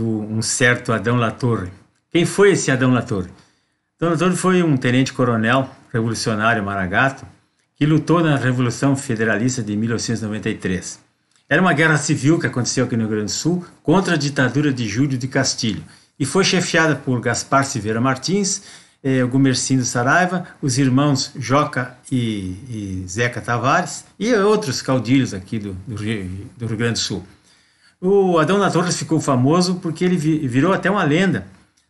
um certo Adão Latorre. Quem foi esse Adão Latorre? Adão Latorre foi um tenente-coronel revolucionário maragato que lutou na Revolução Federalista de 1893. Era uma guerra civil que aconteceu aqui no Rio Grande do Sul contra a ditadura de Júlio de Castilho e foi chefiada por Gaspar Silveira Martins, Gumercindo Saraiva, os irmãos Joca e Zeca Tavares e outros caudilhos aqui do Rio Grande do Sul. O Adão Latorre ficou famoso porque ele virou até uma lenda,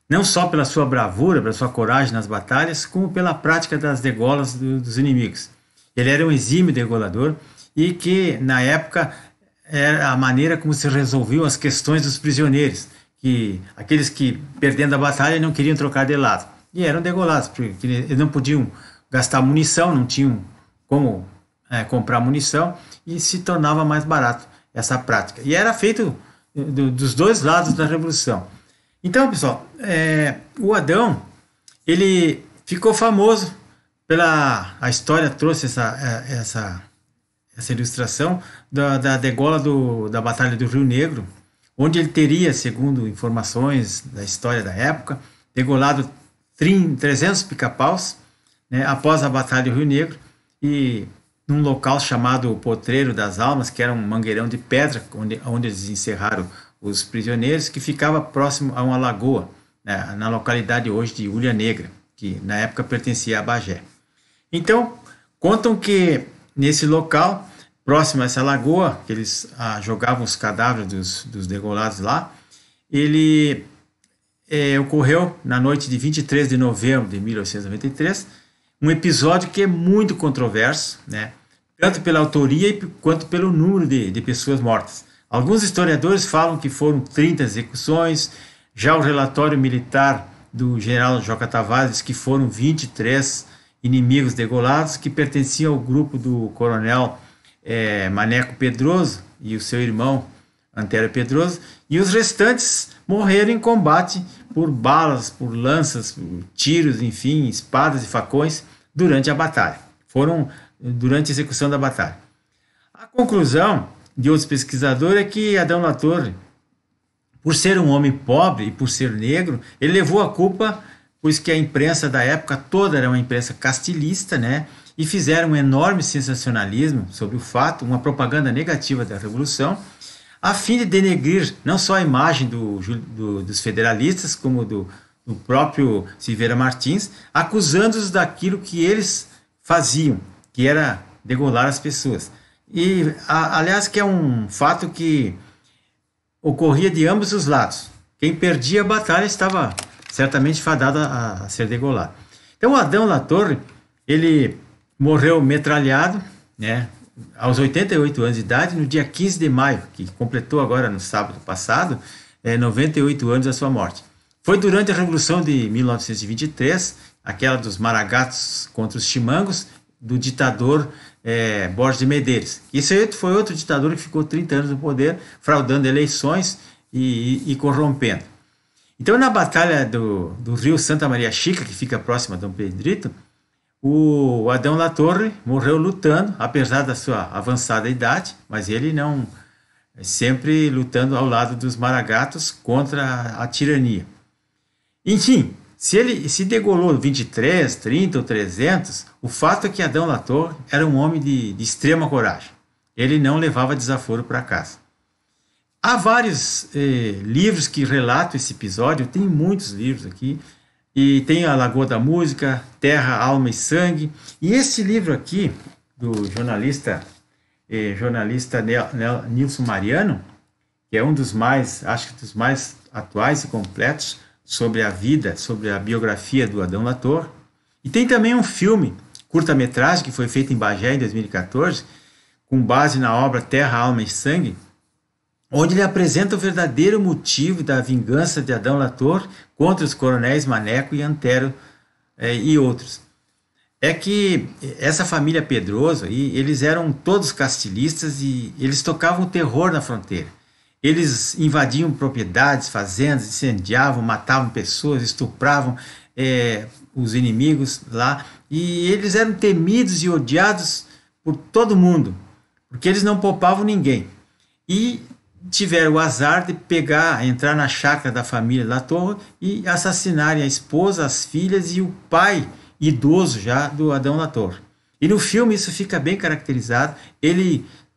não só pela sua bravura, pela sua coragem nas batalhas, como pela prática das degolas dos inimigos. Ele era um exímio degolador e que, na época, era a maneira como se resolviam as questões dos prisioneiros, que aqueles que, perdendo a batalha, não queriam trocar de lado. E eram degolados, porque eles não podiam gastar munição, não tinham como comprar munição, e se tornava mais barato essa prática. E era feito dos dois lados da Revolução. Então, pessoal, o Adão, ele ficou famoso a história trouxe essa ilustração da degola da Batalha do Rio Negro, onde ele teria, segundo informações da história da época, degolado 300 pica-paus, né, após a Batalha do Rio Negro, e num local chamado Potreiro das Almas, que era um mangueirão de pedra, onde eles encerraram os prisioneiros, que ficava próximo a uma lagoa, né, na localidade hoje de Ulha Negra, que na época pertencia a Bagé. Então, contam que nesse local, próximo a essa lagoa, que eles jogavam os cadáveres dos degolados lá, ele ocorreu na noite de 23 de novembro de 1893, um episódio que é muito controverso, né? Tanto pela autoria quanto pelo número de pessoas mortas. Alguns historiadores falam que foram 30 execuções, já o relatório militar do general Joca Tavares que foram 23 inimigos degolados que pertenciam ao grupo do coronel Maneco Pedroso e o seu irmão Antério Pedroso, e os restantes morreram em combate por balas, por lanças, por tiros, enfim, espadas e facões durante a batalha. Foram durante a execução da batalha. A conclusão de outros pesquisadores é que Adão Latorre, por ser um homem pobre e por ser negro, ele levou a culpa, pois que a imprensa da época toda era uma imprensa castilhista, né? E fizeram um enorme sensacionalismo sobre o fato, uma propaganda negativa da Revolução, a fim de denegrir não só a imagem dos federalistas, como do próprio Silveira Martins, acusando-os daquilo que eles faziam, que era degolar as pessoas. E, aliás, que é um fato que ocorria de ambos os lados. Quem perdia a batalha estava certamente fadado a ser degolado. Então, o Adão Latorre, ele morreu metralhado, né, aos 88 anos de idade, no dia 15 de maio, que completou agora no sábado passado, 98 anos da sua morte. Foi durante a Revolução de 1923, aquela dos maragatos contra os chimangos, do ditador Borges de Medeiros. Esse foi outro ditador que ficou 30 anos no poder, fraudando eleições e corrompendo. Então, na batalha do rio Santa Maria Chica, que fica próximo a Dom Pedrito, o Adão Latorre morreu lutando, apesar da sua avançada idade, mas ele não, sempre lutando ao lado dos maragatos contra a tirania. Enfim, se ele se degolou 23, 30 ou 300, o fato é que Adão Latorre era um homem de extrema coragem. Ele não levava desaforo para casa. Há vários livros que relatam esse episódio, tem muitos livros aqui, e tem a Lagoa da Música, Terra, Alma e Sangue. E esse livro aqui, do jornalista Nilson Mariano, que é um dos mais, acho que dos mais atuais e completos, sobre a vida, sobre a biografia do Adão Latorre. E tem também um filme, curta-metragem, que foi feito em Bagé em 2014, com base na obra Terra, Alma e Sangue, onde ele apresenta o verdadeiro motivo da vingança de Adão Latorre contra os coronéis Maneco e Antério e outros. É que essa família Pedroso, eles eram todos castilistas e eles tocavam o terror na fronteira. Eles invadiam propriedades, fazendas, incendiavam, matavam pessoas, estupravam os inimigos lá. E eles eram temidos e odiados por todo mundo, porque eles não poupavam ninguém. E tiveram o azar de entrar na chácara da família Latour e assassinarem a esposa, as filhas e o pai idoso já do Adão Latour. E no filme isso fica bem caracterizado,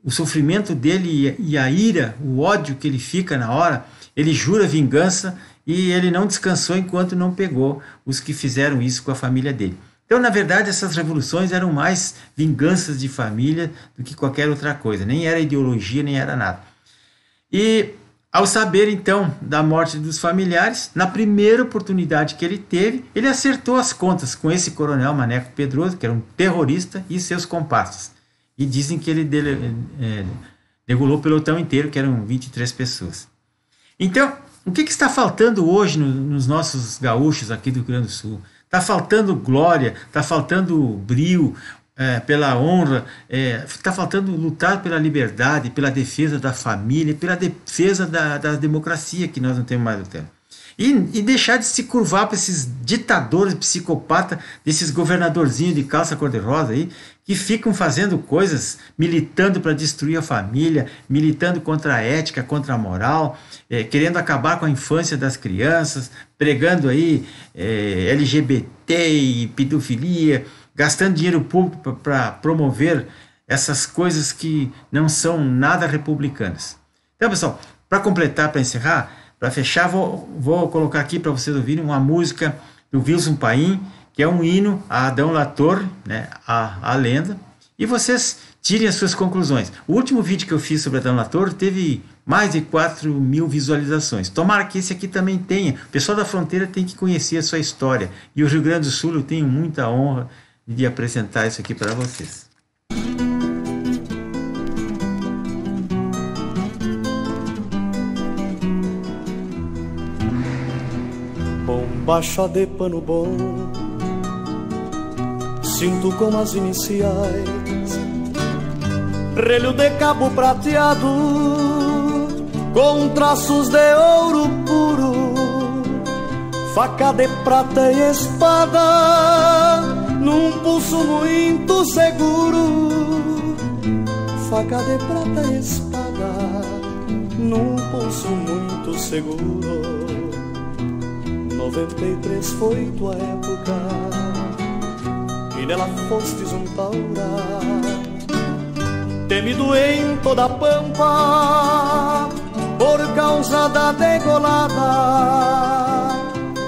o sofrimento dele e a ira, o ódio que ele fica na hora, ele jura vingança e ele não descansou enquanto não pegou os que fizeram isso com a família dele. Então, na verdade, essas revoluções eram mais vinganças de família do que qualquer outra coisa, nem era ideologia, nem era nada. E ao saber então da morte dos familiares, na primeira oportunidade que ele teve, ele acertou as contas com esse coronel Maneco Pedroso, que era um terrorista, e seus comparsas. E dizem que ele degolou o pelotão inteiro, que eram 23 pessoas. Então, o que está faltando hoje nos nossos gaúchos aqui do Rio Grande do Sul? Está faltando glória, está faltando brio pela honra, está faltando lutar pela liberdade, pela defesa da família, pela defesa da democracia, que nós não temos mais o tempo. E deixar de se curvar para esses ditadores psicopatas, desses governadorzinhos de calça cor-de-rosa aí, que ficam fazendo coisas, militando para destruir a família, militando contra a ética, contra a moral, querendo acabar com a infância das crianças, pregando aí LGBT e pedofilia, gastando dinheiro público para promover essas coisas que não são nada republicanas. Então, pessoal, para completar, para encerrar, para fechar, vou colocar aqui para vocês ouvirem uma música do Wilson Paim, que é um hino a Adão Latour, né, a lenda, e vocês tirem as suas conclusões. O último vídeo que eu fiz sobre Adão Latour teve mais de 4.000 visualizações. Tomara que esse aqui também tenha. O pessoal da fronteira tem que conhecer a sua história. E o Rio Grande do Sul, eu tenho muita honra de apresentar isso aqui para vocês. Bombacha de pano bom, cinto com as iniciais, relho de cabo prateado, com traços de ouro puro, faca de prata e espada, num pulso muito seguro. Faca de prata e espada, num pulso muito seguro. 93 foi tua época, e nela fostes um taura, temido em toda a pampa, por causa da degolada,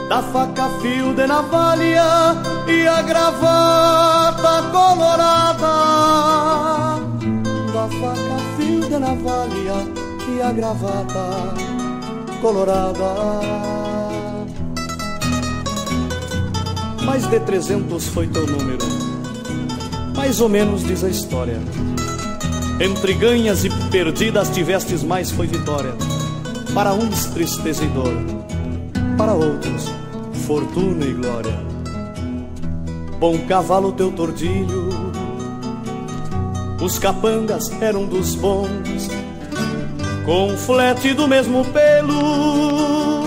da faca fio de navalha e a gravata colorada. Da faca fio de navalha e a gravata colorada. Mais de 300 foi teu número, mais ou menos diz a história. Entre ganhas e perdidas tivestes mais foi vitória. Para uns tristeza e dor, para outros fortuna e glória. Bom cavalo teu tordilho, os capangas eram dos bons, com flete do mesmo pelo,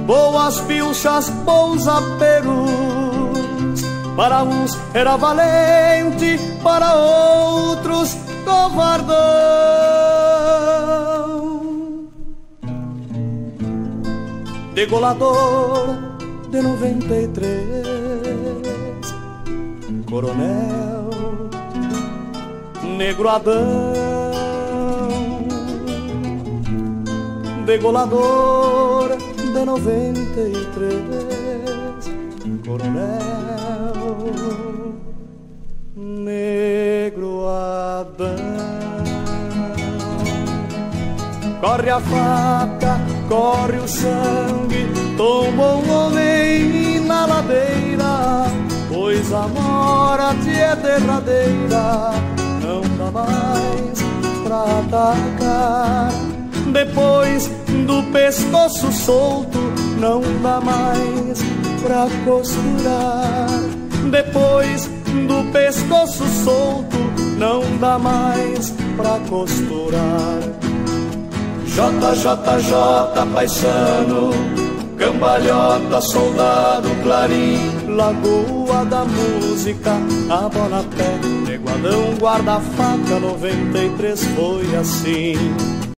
boas pilchas, bons aperos. Para uns era valente, para outros covardão. Degolador de 93, coronel Negro Adão. Degolador de 93, coronel Negro Adão. Corre a faca, corre o sangue, tomou um homem na ladeira, pois a morte é derradeira, não dá mais pra atacar. Depois do pescoço solto, não dá mais pra costurar. Depois do pescoço solto, não dá mais pra costurar. JJJ, paisano, cambalhota, soldado, clarim, lagoa da música, a bola pé, Neguadão, guarda-faca, 93 foi assim.